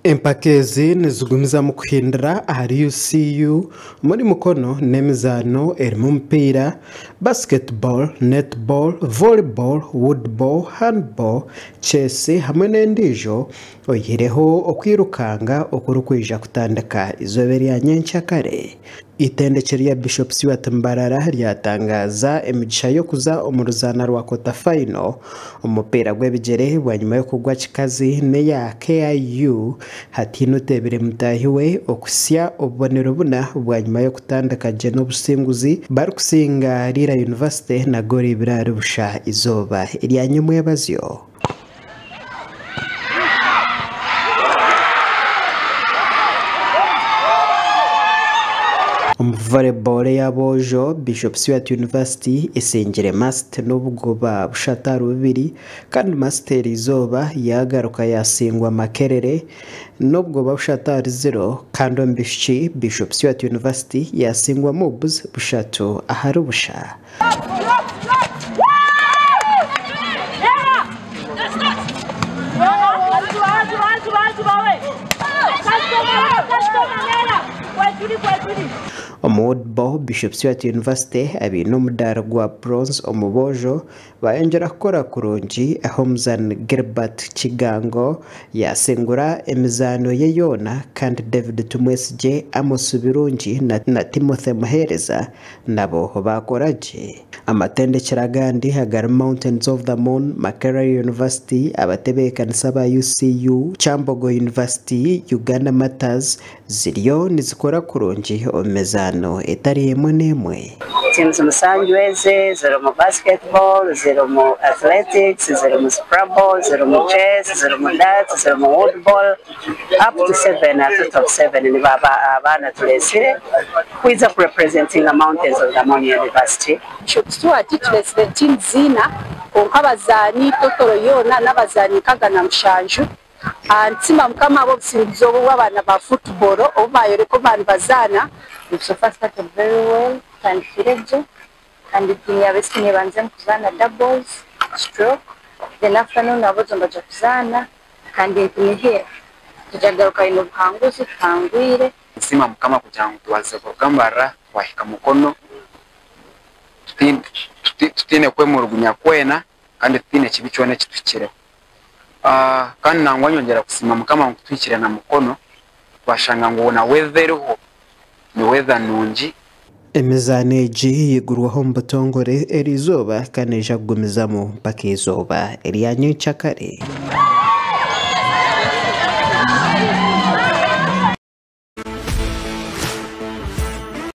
Empakezi nizigumiza mu kuhindura ahari UCU muri mukono n'emizano erimu umupira basketball, netball, volleyball, woodball, handball, chess hamwe n'endijo oyireho okwirukanga okuru kwija kutandika izobe rya nyenkyakare. Itendekero rya Bishop Stewart Mbarara ryatangaza emigisha yo kuza omuruzana rwa quarter final umupira gw'ebigere bwa nyuma yo kugwa kikazi neya KIU hatino tebere mutahiwe okusya obubonero buna bwa nyuma yo kutandika jeno businguzi bari kusinga Rira University na Gori Biraro busha izoba irya nyuma y'abazyo. Volleyball ya bojo Bishop Stewart University isengere master n'ubwoba bushataru bibiri kandi master izoba yagaruka yasingwa makerere n'ubwoba bushataru 0 kandi mbishyi Bishop Stewart University yasingwa mubuz bushatu ahari busha. Woodball Bishop Stewart University abino mudara gwa bronze omubojo bayongera kukora kurungi aho muzan Gilbert Kigango yasengura emizano ye yona kandi David Tumwesije amusubirungi na Timothy Muhereza nabo bakoraje. Amatendekero agandi hagari Mountains of the Moon, Makerere University, abatebekanisa ba UCU, Chambogo University, Uganda Matters ziriyo nizikora kurungi omezano etari yemwe nemwe. Teams musanjweze zero mu basketball, zero mu athletics, zero mu scrabble, zero mu chess, zero mu darts, zero mu woodball, up to 7, a total of 7 ni baba abana tulesire kwiza representing the Mountains of the Moon University. Stewart tulesire team zina onkabazani totoro yona n'abazani kagana mushanju antima mukama abo busingizo bw'abana ba football obayo reko bani bazana. So far started very well and firejo and tinya besinye banze kuzana doubles stroke then afternoon abazo mbaje kuzana kandi ntihe tujagaruka ino buhanguzi twangwire sima mukama kugira ngo tuwaze kugambara wahika mukono tutine kwemurugunya kwena kandi tutine kibicyone kitukire kandi nangwa nyongera kusima mukama kutwikire na mukono bashanga ngo na weatheriho ni weather nungi emizaneji yigurwaho mbutongore erizoba kaneja kugumizamo mpaka izoba eryanyu cyakare.